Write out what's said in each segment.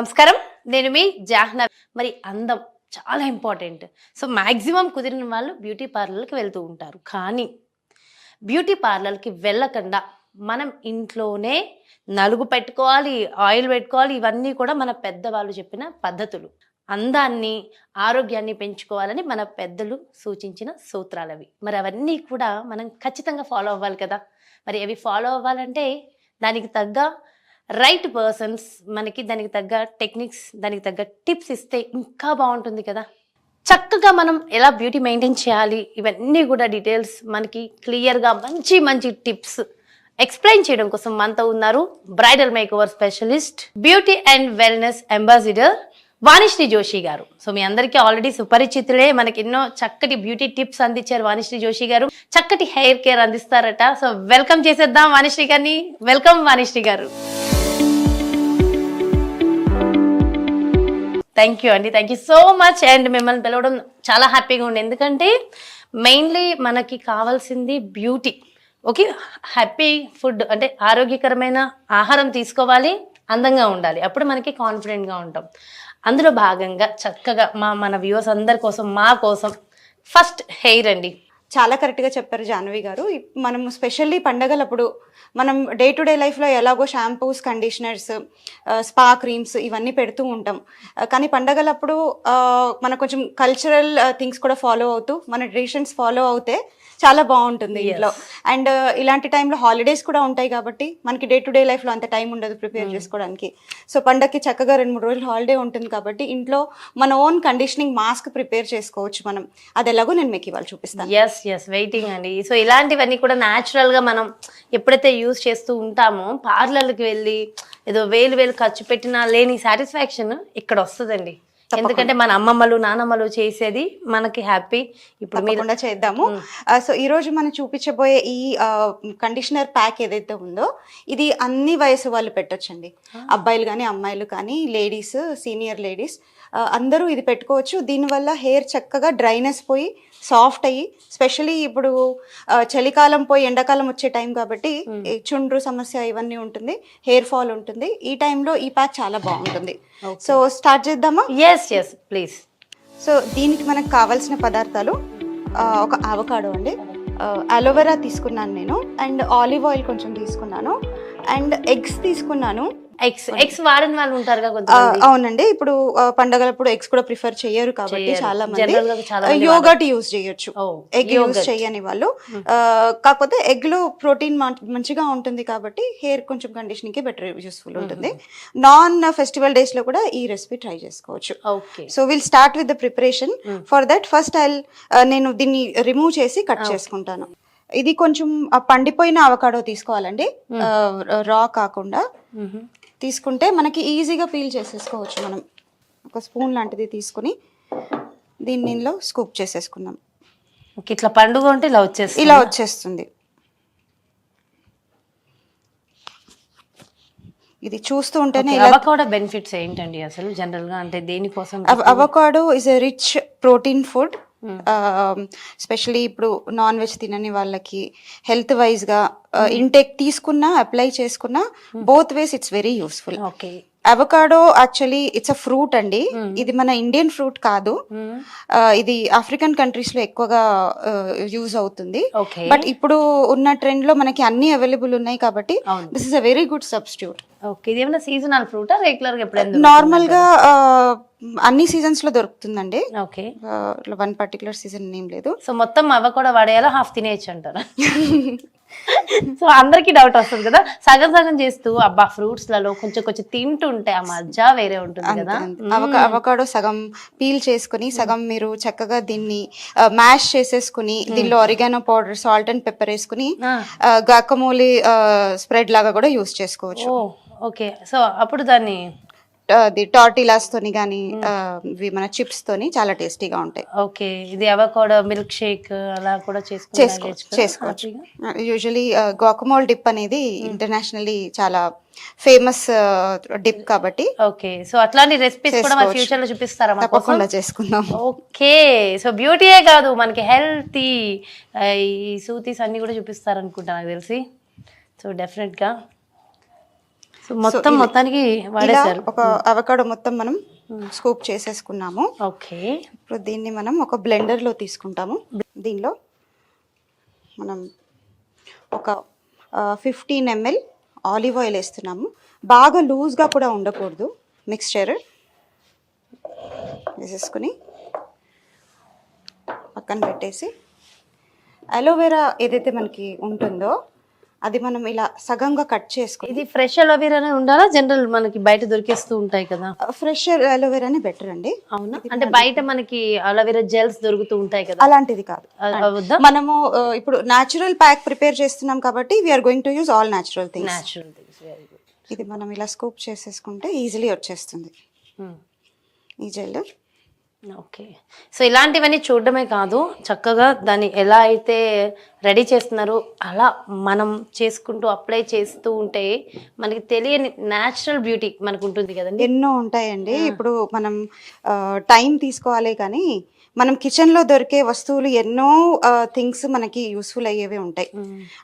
నమస్కారం, నేను మీ జాహ్నవి. మరి అందం చాలా ఇంపార్టెంట్. సో మ్యాక్సిమం కుదిరిన వాళ్ళు బ్యూటీ పార్లర్కి వెళ్తూ ఉంటారు. కానీ బ్యూటీ పార్లర్కి వెళ్ళకుండా మనం ఇంట్లోనే నలుగు పెట్టుకోవాలి, ఆయిల్ పెట్టుకోవాలి. ఇవన్నీ కూడా మన పెద్దవాళ్ళు చెప్పిన పద్ధతులు. అందాన్ని, ఆరోగ్యాన్ని పెంచుకోవాలని మన పెద్దలు సూచించిన సూత్రాలవి. మరి అవన్నీ కూడా మనం ఖచ్చితంగా ఫాలో అవ్వాలి కదా. మరి అవి ఫాలో అవ్వాలంటే దానికి తగ్గ రైట్ పర్సన్స్ మనకి దానికి తగ్గ టెక్నిక్స్, దానికి తగ్గ టిప్స్ ఇస్తే ఇంకా బాగుంటుంది కదా. చక్కగా మనం ఎలా బ్యూటీ మెయింటైన్ చేయాలి, ఇవన్నీ కూడా డీటెయిల్స్ మనకి క్లియర్గా మంచి మంచి టిప్స్ ఎక్స్ప్లెయిన్ చేయడం కోసం మనతో ఉన్నారు bridal makeover specialist, beauty and wellness ambassador Vanisri Joshi గారు. సో మీ అందరికీ ఆల్రెడీ సుపరిచితులే. మనకి ఎన్నో చక్కటి బ్యూటీ టిప్స్ అందించారు వాణిశ్రీ జోషి గారు. చక్కటి హెయిర్ కేర్ అందిస్తారట. సో వెల్కమ్ చేసేద్దాం వాణిశ్రీ గారిని. వెల్కమ్ వాణిశ్రీ గారు. థ్యాంక్ యూ అండి, thank you so much. And మిమ్మల్ని పిలవడం చాలా హ్యాపీగా ఉంది. ఎందుకంటే మెయిన్లీ మనకి కావాల్సింది బ్యూటీ. ఓకే, హ్యాపీ ఫుడ్ అంటే ఆరోగ్యకరమైన ఆహారం తీసుకోవాలి, అందంగా ఉండాలి. అప్పుడు మనకి కాన్ఫిడెంట్గా ఉంటాం. అందులో భాగంగా చక్కగా మన వ్యూవర్స్ అందరి కోసం, మా కోసం ఫస్ట్ హెయిర్ అండి. చాలా కరెక్ట్గా చెప్పారు జాహ్నవి గారు. మనం స్పెషల్లీ పండగలప్పుడు మనం డే టు డే లైఫ్లో ఎలాగో షాంపూస్, కండిషనర్స్, స్పా క్రీమ్స్ ఇవన్నీ పెడుతూ ఉంటాం. కానీ పండగలప్పుడు మన కొంచెం కల్చరల్ థింగ్స్ కూడా ఫాలో అవుతూ మన ట్రెడిషన్స్ ఫాలో అవుతే చాలా బాగుంటుంది ఇంట్లో. అండ్ ఇలాంటి టైంలో హాలిడేస్ కూడా ఉంటాయి కాబట్టి మనకి డే టు డే లైఫ్లో అంత టైం ఉండదు ప్రిపేర్ చేసుకోవడానికి. సో పండగకి చక్కగా 2-3 రోజులు హాలిడే ఉంటుంది కాబట్టి ఇంట్లో మన ఓన్ కండిషనింగ్ మాస్క్ ప్రిపేర్ చేసుకోవచ్చు మనం. అది ఎలాగో నేను మీకు ఇవాళ చూపిస్తాను. ఎస్ వెయిటింగ్ అండి. సో ఇలాంటివన్నీ కూడా న్యాచురల్గా మనం ఎప్పుడైతే యూజ్ చేస్తూ ఉంటామో పార్లర్కి వెళ్ళి ఏదో వేలు ఖర్చు పెట్టినా లేని సాటిస్ఫాక్షన్ ఇక్కడ వస్తుందండి. ఎందుకంటే మన అమ్మమ్మలు, నానమ్మలు చేసేది మనకి హ్యాపీ. ఇప్పుడు మీరు చేద్దాము. సో ఈ రోజు మనం చూపించబోయే ఈ కండిషనర్ ప్యాక్ ఏదైతే ఉందో ఇది అన్ని వయసు వాళ్ళు పెట్టొచ్చండి. అబ్బాయిలు కానీ అమ్మాయిలు కానీ, లేడీస్, సీనియర్ లేడీస్ అందరూ ఇది పెట్టుకోవచ్చు. దీనివల్ల హెయిర్ చక్కగా డ్రైనెస్ పోయి సాఫ్ట్ అయ్యి, స్పెషలీ ఇప్పుడు చలికాలం పోయి ఎండాకాలం వచ్చే టైం కాబట్టి చుండ్రు సమస్య ఇవన్నీ ఉంటుంది, హెయిర్ ఫాల్ ఉంటుంది. ఈ టైంలో ఈ ప్యాక్ చాలా బాగుంటుంది. సో స్టార్ట్ చేద్దామా? Yes please. సో దీనికి మనకు కావాల్సిన పదార్థాలు ఒక అవకాడో అండి, అలోవెరా తీసుకున్నాను నేను, అండ్ ఆలివ్ ఆయిల్ కొంచెం తీసుకున్నాను, అండ్ ఎగ్స్ తీసుకున్నాను. ఎగ్స్ వాడని వాళ్ళు ఉంటారు కదా. అవునండి, ఇప్పుడు పండగలప్పుడు ఎగ్స్ కూడా ప్రిఫర్ చేయరు కాబట్టి చాలా మంది యోగర్ట్ యూజ్ చేయొచ్చు. ఎగ్ యూజ్ చేయని వాళ్ళు. కాకపోతే ఎగ్ లో ప్రోటీన్ మంచిగా ఉంటుంది కాబట్టి హెయిర్ కొంచెం కండిషనింగ్ కి బెటర్ యూస్ఫుల్ ఉంటుంది. నాన్ ఫెస్టివల్ డేస్ లో కూడా ఈ రెసిపీ ట్రై చేసుకోవచ్చు. So will start with the preparation. For that first నేను దీన్ని రిమూవ్ చేసి కట్ చేసుకుంటాను. ఇది కొంచెం పండిపోయిన అవకాడో తీసుకోవాలండి, రా కాకుండా తీసుకుంటే మనకి ఈజీగా పీల్ చేసేసుకోవచ్చు. మనం ఒక స్పూన్ లాంటిది తీసుకుని దీనిలో స్కూప్ చేసేసుకుందాం. ఇట్లా పండుగ ఉంటే ఇలా వచ్చేస్తుంది. ఇది చూస్తూ ఉంటేనే. అవకాడో బెనిఫిట్స్ ఏంటండి అసలు జనరల్ గా, అంటే దేనికోసం? Avocado is a rich protein food. Especially ఇప్పుడు నాన్ వెజ్ తినని వాళ్ళకి హెల్త్ వైజ్ గా ఇంటేక్ తీసుకున్నా, అప్లై చేసుకున్నా, both ways it's very useful. Avocado actually it's a fruit అండి. ఇది మన ఇండియన్ ఫ్రూట్ కాదు. ఇది ఆఫ్రికన్ కంట్రీస్ లో ఎక్కువగా యూజ్ అవుతుంది. బట్ ఇప్పుడు ఉన్న ట్రెండ్ లో మనకి అన్ని అవైలబుల్ ఉన్నాయి కాబట్టి this is a very good substitute. Seasonal fruit regular గా నార్మల్ గా అన్ని సీజన్స్ లో దొరుకుతుందండి. వన్ పర్టికులర్ సీజన్ ఏం లేదు. సో మొత్తం అవకాడో వాడేయాలో హాఫ్ తినేయచ్చు అంటారా? సో అందరికి డౌట్ వస్తుంది కదా, సగం చేస్తూ అబ్బా ఫ్రూట్స్ లలో కొంచెం తింటుంటే ఆ మజా వేరే ఉంటుంది కదా. అవకాడో సగం పీల్ చేసుకుని సగం మీరు చక్కగా దీన్ని మ్యాష్ చేసేసుకుని దీనిలో oregano powder, salt and pepper వేసుకుని గాకమోలి స్ప్రెడ్ లాగా కూడా యూజ్ చేసుకోవచ్చు. ఓకే, సో అప్పుడు దాన్ని టార్టిలాస్ తోని కానీ మన చిప్స్ తోని చాలా టేస్టీగా ఉంటాయి. ఓకే, ఇది అవకాడో మిల్క్ షేక్ అలా కూడా చేసుకోవచ్చు. యూజువలీ గాకమోల్ డిప్ అనేది ఇంటర్నేషనల్లీ చాలా ఫేమస్ డిప్ కాబట్టి. ఓకే, సో అట్లాంటి రెసిపీస్ కూడా మన ఫ్యూచర్ లో చూపిస్తారా? తప్పకుండా చేసుకుందాం. ఓకే, సో బ్యూటీయే కాదు మనకి హెల్తీ ఈ సూతీస్ అన్ని కూడా చూపిస్తారు అనుకుంటా నాకు తెలిసి. సో డెఫినెట్ గా మొత్తం మొత్తానికి ఇలా వాడేశారు. ఒక అవకాడో మొత్తం మనం స్కూప్ చేసేసుకున్నాము. ఓకే. ఇప్పుడు దీన్ని మనం ఒక బ్లెండర్లో తీసుకుంటాము. దీనిలో మనం ఒక 15 ml ఆలివ్ ఆయిల్ వేస్తున్నాము. బాగా లూజ్గా కూడా ఉండకూడదు మిక్స్చర్. వేసేసుకుని పక్కన పెట్టేసి అలోవెరా ఏదైతే మనకి ఉంటుందో అది మనం ఇలా సగంగా కట్ చేసుకుని, ఇది ఫ్రెష్ అలోవెరానే ఉండాలా? జనరల్ మనకి బయట దొరికేస్తూ ఉంటాయి కదా. ఫ్రెష్ అలోవెరానే బెటర్ అండి. అవునా? అంటే బయట మనకి అలోవెరా జెల్స్ దొరుకుతూ ఉంటాయి కదా, అలాంటిది కాదు. వద్దా? మనము ఇప్పుడు న్యాచురల్ ప్యాక్ ప్రిపేర్ చేస్తున్నాం కాబట్టి we are going to use all natural things. Natural things. Very good. ఇది మనం ఇలా స్కూప్ చేసేసుకుంటే ఈజీలీ వచ్చేస్తుంది ఈ జెల్. ఓకే. సో ఇలాంటివన్నీ చూడడమే కాదు, చక్కగా దాన్ని ఎలా అయితే రెడీ చేస్తున్నారో అలా మనం చేసుకుంటూ అప్లై చేస్తూ ఉంటే మనకి తెలియని న్యాచురల్ బ్యూటీ మనకు ఉంటుంది కదండి. ఎన్నో ఉంటాయండి. ఇప్పుడు మనం టైం తీసుకోవాలి కానీ మనం కిచెన్లో దొరికే వస్తువులు ఎన్నో థింగ్స్ మనకి యూస్ఫుల్ అయ్యేవి ఉంటాయి.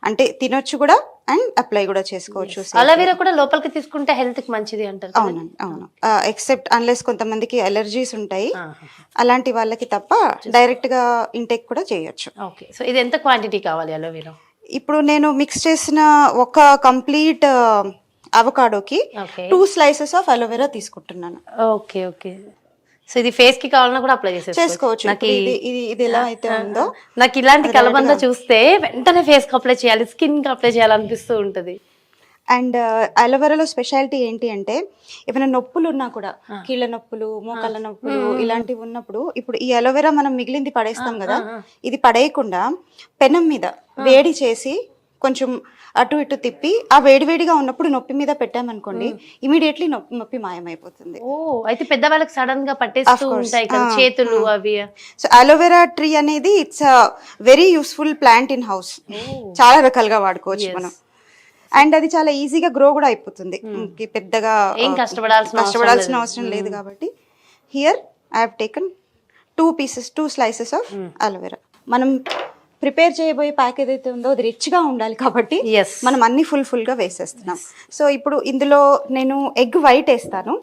అంటే తినొచ్చు కూడా అండ్ అప్లై కూడా చేసుకోవచ్చు. అలోవెరా కూడా లోపలికి తీసుకుంటే హెల్త్ కి మంచిది అంటారు. అవునండి, అవును. ఎక్సెప్ట్ అన్లెస్ కొంతమందికి అలర్జీస్ ఉంటాయి, అలాంటి వాళ్ళకి తప్ప డైరెక్ట్ గా ఇంటేక్ కూడా చేయొచ్చు. ఓకే. సో ఇది ఎంత క్వాంటిటీ కావాలి అలోవెరా? ఇప్పుడు నేను మిక్స్ చేసిన ఒక కంప్లీట్ అవకాడోకి 2 slices ఆఫ్ అలోవెరా తీసుకుంటున్నాను. ఓకే. ఓకే. సో ఇది ఫేస్ కి కావాలన్నా కూడా అప్లై చేసుకోవచ్చు. నాకు ఇది ఎలా అయితే ఉందో, నాకు ఇలాంటి కలబంద చూస్తే వెంటనే ఫేస్ కి అప్లై చేయాలి, స్కిన్ కి అప్లై చేయాలనిపిస్తూ ఉంటది. అండ్ అలోవెరాలో స్పెషాలిటీ ఏంటి అంటే ఏమైనా నొప్పులు ఉన్నా కూడా, కీళ్ళ నొప్పులు, మోకాళ్ళ నొప్పులు ఇలాంటివి ఉన్నప్పుడు ఇప్పుడు ఈ అలోవెరా మనం మిగిలింది పడేస్తాం కదా, ఇది పడేయకుండా పెనం మీద వేడి చేసి కొంచెం అటు ఇటు తిప్పి ఆ వేడివేడిగా ఉన్నప్పుడు నొప్పి మీద పెట్టామనుకోండి, ఇమీడియట్లీ నొప్పి మాయమైపోతుంది. ఓ, అయితే పెద్దవాళ్ళకి సడన్ గా పట్టేస్తూ ఉంటాయి కదా చేతులు అవి. సో అలోవెరా ట్రీ అనేది it's very useful plant in house. చాలా రకాలుగా వాడుకోవచ్చు మనం. అండ్ అది చాలా ఈజీగా గ్రో కూడా అయిపోతుంది, పెద్దగా ఏం కష్టపడాల్సిన అవసరం లేదు. కాబట్టి here I have taken 2 slices of aloe vera. మనం ప్రిపేర్ చేయబోయే ప్యాక్ ఏదైతే ఉందో అది రిచ్గా ఉండాలి కాబట్టి మనం అన్ని ఫుల్గా వేసేస్తున్నాం. సో ఇప్పుడు ఇందులో నేను ఎగ్ వైట్ వేస్తాను.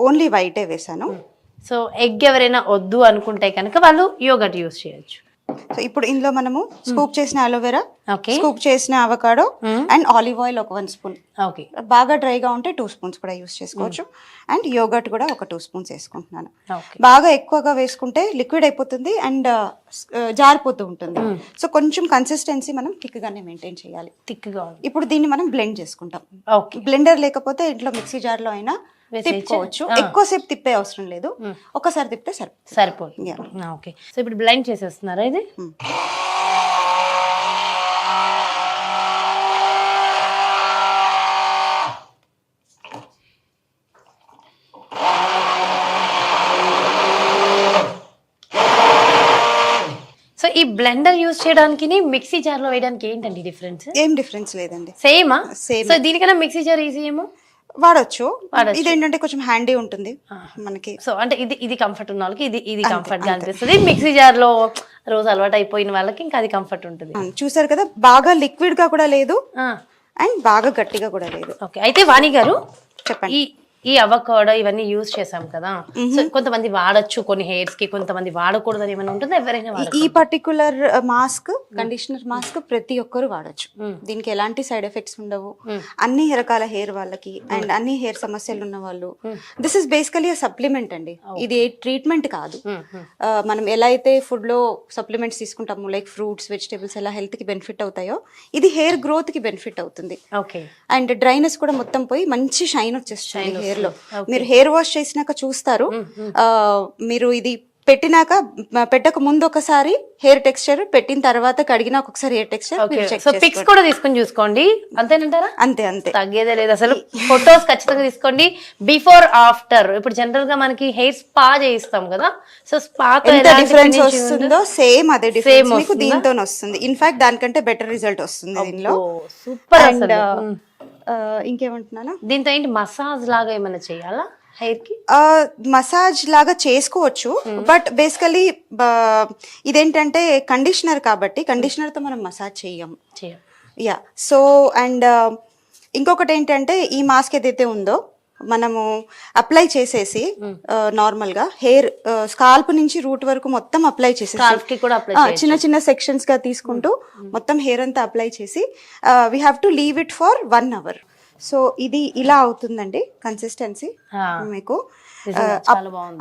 ఓన్లీ వైటే వేసాను. సో ఎగ్ ఎవరైనా వద్దు అనుకుంటే కనుక వాళ్ళు యోగర్ట్ యూస్ చేయొచ్చు. సో ఇప్పుడు ఇందులో మనము స్కూప్ చేసిన అలోవెరా, స్కూప్ చేసిన అవకాడో అండ్ ఆలివ్ ఆయిల్ ఒక 1 spoon. బాగా డ్రైగా ఉంటే 2 spoons కూడా యూస్ చేసుకోవచ్చు. అండ్ యోగర్ట్ కూడా ఒక 2 spoons వేసుకుంటున్నాను. బాగా ఎక్కువగా వేసుకుంటే లిక్విడ్ అయిపోతుంది అండ్ జారిపోతూ ఉంటుంది. సో కొంచెం కన్సిస్టెన్సీ మనం థిక్గానే మెయింటైన్ చేయాలి. ఇప్పుడు దీన్ని మనం బ్లెండ్ చేసుకుంటాం. బ్లెండర్ లేకపోతే ఇంట్లో మిక్సీ జార్లో అయినా తిప్పుకోవచ్చు. ఎక్కువసేపు తిప్పే అవసరం లేదు, ఒకసారి తిప్పితే సరిపోతుంది. ఓకే. సో ఇప్పుడు బ్లెండ్ చేసేస్తున్నారా ఇది? సో ఈ బ్లెండర్ యూజ్ చేయడానికి మిక్సీ జార్ లో వేయడానికి ఏంటండి డిఫరెన్స్? ఏం డిఫరెన్స్ లేదండి, సేమా. సో దీనికన్నా మిక్సీ జార్ ఈజీ ఏమో వాడచ్చు. ఇదేంటంటే కొంచెం హ్యాండీ ఉంటుంది మనకి. సో అంటే ఇది కంఫర్ట్ ఉన్న వాళ్ళకి ఇది కంఫర్ట్ గా అనిపిస్తుంది. మిక్సీ జార్ లో రోజు అలవాటు అయిపోయిన వాళ్ళకి ఇంకా అది కంఫర్ట్ ఉంటుంది. చూసారు కదా, బాగా లిక్విడ్ గా కూడా లేదు అండ్ బాగా గట్టిగా కూడా లేదు. ఓకే. అయితే వాణి గారు చెప్పండి, ఈ అవకాడో ఇవన్నీ యూజ్ చేసాం కదా, సో కొంతమంది వాడచ్చు కొన్ని హెయిర్స్ కి, కొంతమంది వాడకూడదు అని ఏమైనా ఉంటుందా? ఎవరైనా ఈ పర్టికులర్ మాస్క్, కండిషనర్ మాస్క్ ప్రతి ఒక్కరు వాడచ్చు. దీనికి ఎలాంటి సైడ్ ఎఫెక్ట్స్ ఉండవు. అన్ని రకాల హెయిర్ వాళ్ళకి అండ్ అన్ని హెయిర్ సమస్యలు ఉన్న వాళ్ళు, దిస్ ఇస్ బేసికలీ సప్లిమెంట్ అండి. ఇది ట్రీట్మెంట్ కాదు. మనం ఎలా అయితే ఫుడ్ లో సప్లిమెంట్స్ తీసుకుంటాము, లైక్ ఫ్రూట్స్, వెజిటేబుల్స్ ఎలా హెల్త్ కి బెనిఫిట్ అవుతాయో, ఇది హెయిర్ గ్రోత్ కి బెనిఫిట్ అవుతుంది. అండ్ డ్రైనెస్ కూడా మొత్తం పోయి మంచి షైన్ వచ్చేస్తుంది హెయిర్ లో. మీరు హెయిర్ వాష్ చేసినాక చూస్తారు, మీరు ఇది పెట్టక ముందు ఒకసారి హెయిర్ టెక్స్చర్, పెట్టిన తర్వాత కడిగిన ఒకసారి హెయిర్ టెక్స్చర్. పిక్స్ కూడా తీసుకొని చూసుకోండి, అంతేనంటారా? అంతే, తగ్గేదే లేదు అసలు. ఫొటోస్ ఖచ్చితంగా తీసుకోండి, బిఫోర్ ఆఫ్టర్. ఇప్పుడు జనరల్ గా మనకి హెయిర్ స్పా చేయిస్తాం కదా, సో స్పా డిఫరెన్స్ వస్తుందో సేమ్ అదే డిఫరెన్స్ మీకు దీంతో వస్తుంది. ఇన్ఫాక్ట్ దానికంటే బెటర్ రిజల్ట్ వస్తుంది దీనిలో. సూపర్. ఇంకేమంటున్నాను, దీంతో ఏంటి మసాజ్ లాగా ఏమైనా చేయాలా? హెయిర్ కి? మసాజ్ లాగా చేసుకోవచ్చు, బట్ బేసికలీ ఇదేంటంటే కండిషనర్ కాబట్టి కండిషనర్తో మనం మసాజ్ చేయము. యా. సో అండ్ ఇంకొకటి ఏంటంటే ఈ మాస్క్ ఏదైతే ఉందో మనము అప్లై చేసేసి నార్మల్గా హెయిర్ స్కాల్ప్ నుంచి రూట్ వరకు మొత్తం అప్లై చేసేసి చిన్న చిన్న సెక్షన్స్ గా తీసుకుంటూ మొత్తం హెయిర్ అంతా అప్లై చేసి we have to leave it for 1 hour. So ఇది ఇలా అవుతుందండి కన్సిస్టెన్సీ. మీకు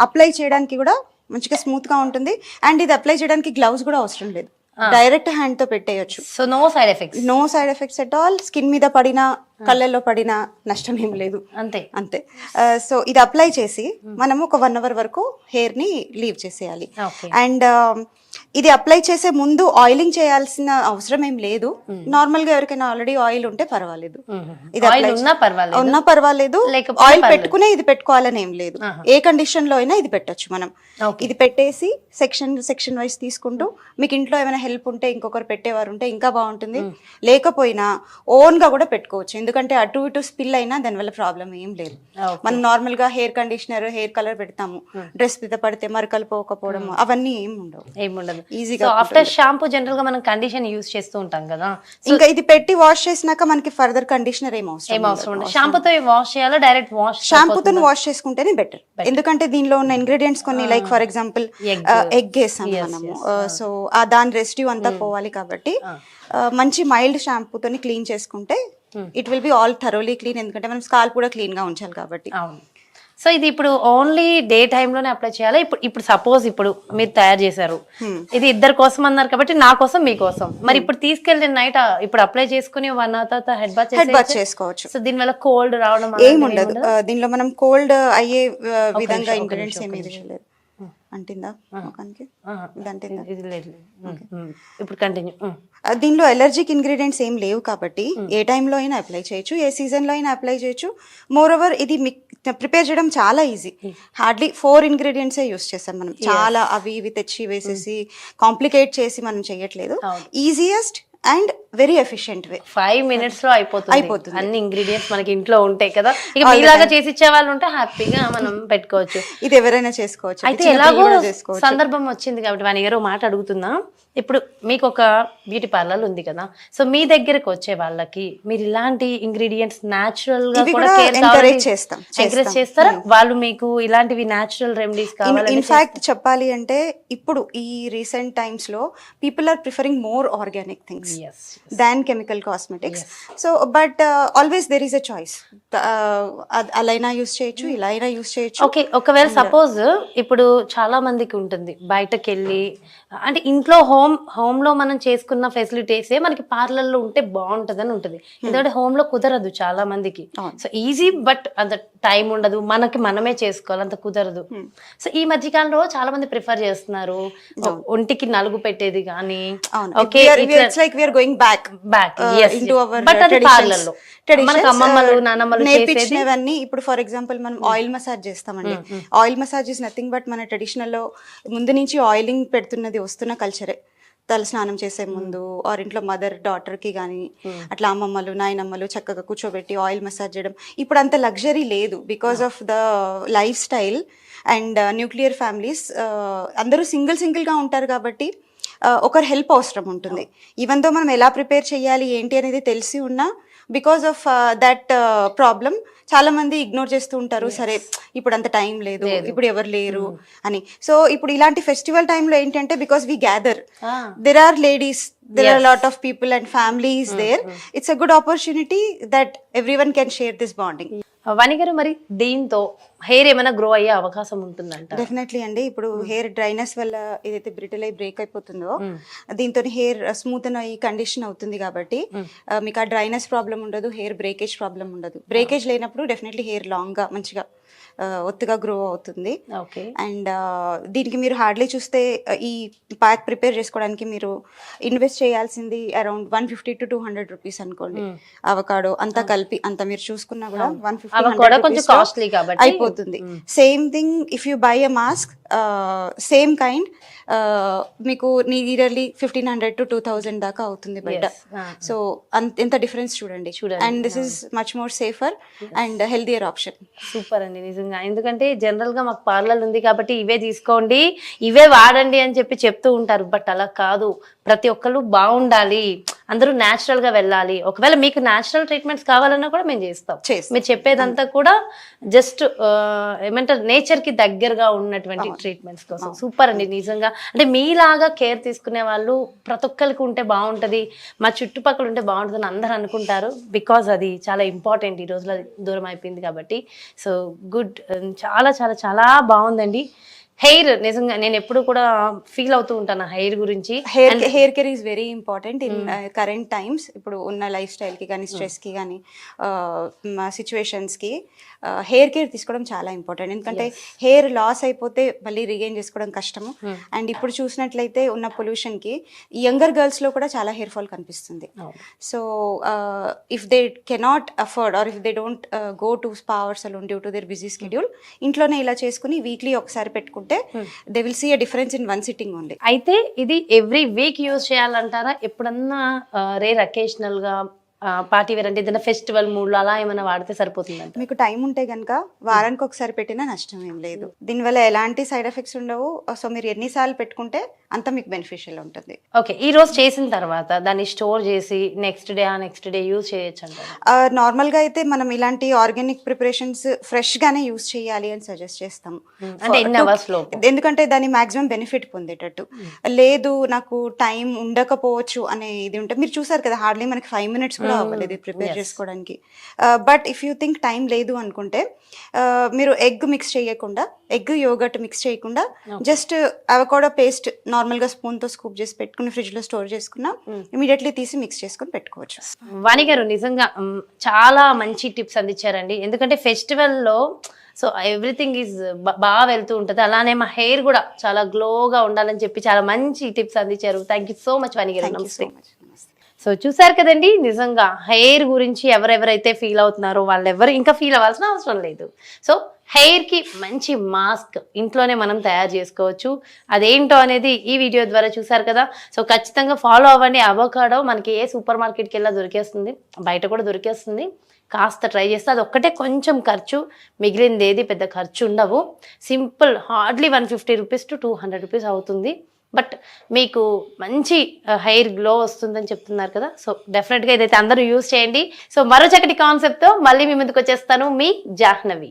అప్లై చేయడానికి కూడా మంచిగా స్మూత్ గా ఉంటుంది. అండ్ ఇది అప్లై చేయడానికి గ్లౌస్ కూడా అవసరం లేదు, డైరెక్ట్ హ్యాండ్ తో పెట్టేయచ్చు. So no side effects, no side effects at all. Skin మీద పడినా కళ్ళల్లో పడినా నష్టం ఏం లేదు. అంతే. సో ఇది అప్లై చేసి మనము ఒక 1 hour వరకు హెయిర్ ని లీవ్ చేసేయాలి. అండ్ ఇది అప్లై చేసే ముందు ఆయిలింగ్ చేయాల్సిన అవసరం ఏం లేదు. నార్మల్ గా ఎవరికైనా ఆల్రెడీ ఆయిల్ ఉంటే పర్వాలేదు, ఇది ఉన్నా పర్వాలేదు. ఆయిల్ పెట్టుకునే ఇది పెట్టుకోవాలని ఏం లేదు, ఏ కండిషన్ లో అయినా ఇది పెట్టచ్చు మనం. ఇది పెట్టేసి సెక్షన్ వైజ్ తీసుకుంటూ మీకు ఇంట్లో ఏమైనా హెల్ప్ ఉంటే ఇంకొకరు పెట్టేవారు ఉంటే ఇంకా బాగుంటుంది. లేకపోయినా ఓన్ గా కూడా పెట్టుకోవచ్చు, ఎందుకంటే అటు ఇటు స్పిల్ అయినా దానివల్ల ప్రాబ్లం ఏం లేదు. మనం నార్మల్ గా హెయిర్ కండిషనర్ హెయిర్ కలర్ పెడతాము, డ్రెస్ మీద పడితే మరకలు పోకపోవడం అవన్నీ ఏం ఉండదు. ఈజీగా ఆఫ్టర్ షాంపూ జనరల్ గా మనం కండిషన్ యూజ్ చేస్తూ ఉంటాం కదా. ఇంకా ఇది పెట్టి వాష్ చేసినాక మనకి ఫర్దర్ కండిషనర్ ఏం అవసరం ఉండదు. షాంపూతో వాష్ చేయాలా డైరెక్ట్ వాష్? షాంపూతో వాష్ చేసుకుంటేనే బెటర్, ఎందుకంటే దీనిలో ఉన్న ఇంగ్రీడియంట్స్ కొన్ని లైక్ ఫర్ ఎగ్జాంపుల్ ఎగ్ వేసాం మనము. సో దాని రెసిడ్యూ అంతా పోవాలి కాబట్టి మంచి మైల్డ్ షాంపూతో క్లీన్ చేసుకుంటే it will be all thoroughly clean, ఎందుకంటే మనం స్కాల్ప్ కూడా క్లీన్ గా ఉంచాలి కాబట్టి. సో ఇది ఇప్పుడు ఓన్లీ డే టైంలోనే అప్లై చేయాలా? ఇప్పుడు సపోజ్ ఇప్పుడు మీరు తయారు చేశారు, ఇది ఇద్దరు కోసం అన్నారు కాబట్టి నా కోసం మీకోసం, మరి ఇప్పుడు తీసుకెళ్ళి నైట్ ఇప్పుడు అప్లై చేసుకుని 1 hour తర్వాత హెడ్ బాత్ చేసుకోవచ్చు. సో దీనివల్ల కోల్డ్ రావడం ఏముండదు. దీనిలో మనం కోల్డ్ అయ్యే విధంగా ఇంగ్రీడియంట్స్ ఏమీ లేదు. అంటిందా ముఖానికి? ఇప్పుడు కంటిన్యూ. దీనిలో ఎలర్జిక్ ఇంగ్రీడియంట్స్ ఏం లేవు కాబట్టి ఏ టైంలో అయినా అప్లై చేయొచ్చు, ఏ సీజన్లో అయినా అప్లై చేయొచ్చు. మోర్ ఓవర్ ఇది ప్రిపేర్ చేయడం చాలా ఈజీ. హార్డ్లీ 4 ఇంగ్రీడియంట్సే యూస్ చేస్తాం మనం. చాలా అవి ఇవి తెచ్చి వేసేసి కాంప్లికేట్ చేసి మనం చేయట్లేదు. Easiest and very efficient way. 5 minutes లో అయిపోతుంది. అన్ని ఇంగ్రీడియంట్స్ మనకి ఇంట్లో ఉంటాయి కదా, ఇక మీలాగా చేసి ఇచ్చే వాళ్ళు ఉంటే హ్యాపీగా మనం పెట్టుకోవచ్చు. ఇది ఎవరైనా చేసుకోవచ్చు. అయితే ఎలాగో సందర్భం వచ్చింది కాబట్టి 1 year మాట అడుగుతున్నా. ఇప్పుడు మీకు ఒక బ్యూటీ పార్లర్ ఉంది కదా, సో మీ దగ్గరకు వచ్చే వాళ్ళకి మీరు ఇలాంటి ఇంగ్రీడియంట్స్ న్యాచురల్ గా కూడా ఎంకరేజ్ చేస్తారా? వాళ్ళు మీకు ఇలాంటివి న్యాచురల్ రెమెడీస్ కావాలి? ఇన్ఫాక్ట్ చెప్పాలి అంటే ఇప్పుడు ఈ రీసెంట్ టైమ్స్ లో people are preferring more organic things than chemical cosmetics. So but always there is a choice. అలా అయినా యూస్ చేయొచ్చు, ఇలా అయినా యూస్ చేయొచ్చు. ఓకే, ఒకవేళ సపోజ్ ఇప్పుడు చాలా మందికి ఉంటుంది బయటకు వెళ్ళి, అంటే ఇంట్లో హోమ్ లో మనం చేసుకున్న ఫెసిలిటీసే మనకి పార్లర్ లో ఉంటే బాగుంటదని ఉంటుంది. ఎందుకంటే హోమ్ లో కుదరదు చాలా మందికి. సో ఈజీ బట్ అంత టైం ఉండదు, మనమే చేసుకోవాలి, అంత కుదరదు. సో ఈ మధ్య కాలంలో చాలా మంది ప్రిఫర్ చేస్తున్నారు ఒంటికి నలుగు పెట్టేది కానీ. అమ్మమ్మలు నానమ్మలు నేర్పించినవన్నీ ఇప్పుడు ఫర్ ఎగ్జాంపుల్ మనం ఆయిల్ మసాజ్ చేస్తామండి. Oil massage is nothing but మన ట్రెడిషనల్ లో ముందు నుంచి ఆయిలింగ్ పెడుతున్నది వస్తున్న కల్చరే. తల స్నానం చేసే ముందు ఆర్ ఇంట్లో మదర్ డాటర్ కి కానీ అట్లా అమ్మమ్మలు నాయనమ్మలు చక్కగా కూర్చోబెట్టి ఆయిల్ మసాజ్ చేయడం. ఇప్పుడు అంత లగ్జరీ లేదు because of the life style and nuclear families. అందరూ సింగిల్ గా ఉంటారు కాబట్టి ఒకరు హెల్ప్ అవసరం ఉంటుంది. ఈవెన్ దో మనం ఎలా ప్రిపేర్ చేయాలి ఏంటి అనేది తెలిసి ఉన్నా బికాస్ ఆఫ్ దట్ ప్రాబ్లం చాలా మంది ఇగ్నోర్ చేస్తూ ఉంటారు. సరే ఇప్పుడు అంత టైం లేదు, ఇప్పుడు ఎవరు లేరు అని. సో ఇప్పుడు ఇలాంటి ఫెస్టివల్ టైంలో ఏంటంటే because we gather, there are ladies, there are a lot of people and families there. It's a good opportunity that everyone can share this bonding. వాణి గారు, మరి దీంతో హెయిర్ ఏమైనా గ్రో అయ్యే అవకాశం ఉంటుందంట? డెఫినెట్లీ అండి. ఇప్పుడు హెయిర్ డ్రైనెస్ వల్ల ఏదైతే బ్రిటిల్ అయి బ్రేక్ అయిపోతుందో దీంతో హెయిర్ స్మూత్ అయ్యి కండిషన్ అవుతుంది కాబట్టి మీకు ఆ డ్రైనెస్ ప్రాబ్లం ఉండదు, హెయిర్ బ్రేకేజ్ ప్రాబ్లం ఉండదు. బ్రేకేజ్ లేనప్పుడు డెఫినెట్లీ హెయిర్ లాంగ్ గా మంచిగా ఒత్తుగా గ్రో అవుతుంది. అండ్ దీనికి మీరు హార్డ్లీ చూస్తే ఈ ప్యాక్ ప్రిపేర్ చేసుకోవడానికి మీరు ఇన్వెస్ట్ చేయాల్సింది అరౌండ్ 150 to 200 రూపీస్ అనుకోండి. అవకాడో అంతా కలిపి అంత మీరు చూసుకున్నా కూడా 150 అయిపోతుంది. Same thing if you by a mask same kind మీకు నియర్లీ 1500 to 2000 దాకా అవుతుంది బిడ్డ. సో ఎంత డిఫరెన్స్ చూడండి. And this is much more safer and healthier option. Super అండి నిజంగా. ఎందుకంటే జనరల్ గా మాకు పార్లర్ ఉంది కాబట్టి ఇవే తీసుకోండి, ఇవే వాడండి అని చెప్పి చెప్తూ ఉంటారు. బట్ అలా కాదు, ప్రతి ఒక్కరు బాగుండాలి, అందరూ న్యాచురల్ గా వెళ్ళాలి. ఒకవేళ మీకు న్యాచురల్ ట్రీట్మెంట్స్ కావాలన్నా కూడా మేము చేస్తాం. మీరు చెప్పేదంతా కూడా జస్ట్ ఏమంటారు నేచర్ కి దగ్గరగా ఉన్నటువంటి ట్రీట్మెంట్స్ కోసం. సూపర్ అండి నిజంగా. అంటే మీలాగా కేర్ తీసుకునే వాళ్ళు ప్రతి ఒక్కరికి ఉంటే బాగుంటది, మా చుట్టుపక్కల ఉంటే బాగుంటుంది అని అందరూ అనుకుంటారు. బికాజ్ అది చాలా ఇంపార్టెంట్ ఈ రోజులో, దూరం అయిపోయింది కాబట్టి. సో గుడ్, చాలా చాలా చాలా బాగుందండి. హెయిర్ నిజంగా నేను ఎప్పుడు కూడా ఫీల్ అవుతూ ఉంటాను హెయిర్ గురించి. Hair care is very important in current times. ఇప్పుడు ఉన్న లైఫ్ స్టైల్కి కానీ స్ట్రెస్కి కానీ సిచ్యువేషన్స్కి హెయిర్ కేర్ తీసుకోవడం చాలా ఇంపార్టెంట్. ఎందుకంటే హెయిర్ లాస్ అయిపోతే మళ్ళీ రీగెయిన్ చేసుకోవడం కష్టము. అండ్ ఇప్పుడు చూసినట్లయితే ఉన్న పొల్యూషన్కి యంగర్ గర్ల్స్లో కూడా చాలా హెయిర్ ఫాల్ కనిపిస్తుంది. So if they cannot afford or if they don't go to spa or salon due to their busy schedule, ఇంట్లోనే ఇలా చేసుకుని వీక్లీ ఒకసారి పెట్టుకుంటే they will see a difference in one sitting only. అయితే ఇది every week use చేయాలంటారా? ఎప్పుడన్నా rare occasional గా పార్టీ వేర్ అంటే ఏదైనా ఫెస్టివల్ మూడ్లో అలా ఏమైనా వాడితే సరిపోతుందంట? మీకు టైం ఉంటే కనుక వారానికి ఒకసారి పెట్టినా నష్టం ఏం లేదు. దీనివల్ల ఎలాంటి సైడ్ ఎఫెక్ట్స్ ఉండవు. సో మీరు ఎన్నిసార్లు పెట్టుకుంటే అంత మీకు బెనిఫిషియల్ ఉంటుంది. ఓకే, ఈ రోజు చేసిన తర్వాత దాన్ని స్టోర్ చేసి నెక్స్ట్ డే యూజ్ చేయొచ్చు అంటారు? నార్మల్గా అయితే మనం ఇలాంటి ఆర్గానిక్ ప్రిపరేషన్స్ ఫ్రెష్ గానే యూజ్ చేయాలి అని సజెస్ట్ చేస్తాం. అంటే ఎన్ని అవర్స్ లో? ఎందుకంటే దాని మాక్సిమం బెనిఫిట్ పొందేటట్టు. లేదు నాకు టైం ఉండకపోవచ్చు అనే ఇది ఉంటే, మీరు చూసారు కదా హార్డ్లీ మనకి 5 minutes కూడా అవ్వలేదు ప్రిపేర్ చేసుకోవడానికి. But if you think time లేదు అనుకుంటే మీరు ఎగ్ మిక్స్ చేయకుండా, ఎగ్ యోగర్ట్ మిక్స్ చేయకుండా జస్ట్ అవకాడో పేస్ట్ నార్మల్గా స్పూన్తో స్కూప్ చేసి పెట్టుకుని ఫ్రిడ్జ్లో స్టోర్ చేసుకున్నా ఇమీడియట్లీ తీసి మిక్స్ చేసుకుని పెట్టుకోవచ్చు. వాణి గారు నిజంగా చాలా మంచి టిప్స్ అందించారండి. ఎందుకంటే ఫెస్టివల్లో సో ఎవ్రీథింగ్ ఈజ్ బాగా వెళ్తూ ఉంటుంది. అలానే మా హెయిర్ కూడా చాలా గ్లోగా ఉండాలని చెప్పి చాలా మంచి టిప్స్ అందించారు. థ్యాంక్ యూ సో మచ్ వాణి గారు. నమస్తే. సో చూసారు కదండి, నిజంగా హెయిర్ గురించి ఎవరెవరైతే ఫీల్ అవుతున్నారో వాళ్ళెవరు ఇంకా ఫీల్ అవ్వాల్సిన అవసరం లేదు. సో హెయిర్కి మంచి మాస్క్ ఇంట్లోనే మనం తయారు చేసుకోవచ్చు. అదేంటో అనేది ఈ వీడియో ద్వారా చూసారు కదా. సో ఖచ్చితంగా ఫాలో అవ్వండి. అవకాడో మనకి ఏ సూపర్ మార్కెట్కి వెళ్ళా దొరికేస్తుంది, బయట కూడా దొరికేస్తుంది. కాస్త ట్రై చేస్తే అది ఒక్కటే కొంచెం ఖర్చు, మిగిలింది ఏది పెద్ద ఖర్చు ఉండవు. Simple, hardly 150 rupees to 200 rupees అవుతుంది. బట్ మీకు మంచి హెయిర్ గ్లో వస్తుందని చెప్తున్నారు కదా. సో డెఫినెట్గా ఇదైతే అందరూ యూజ్ చేయండి. సో మరో చక్కటి కాన్సెప్ట్తో మళ్ళీ మీ ముందుకు వచ్చేస్తాను, మీ జాహ్నవి.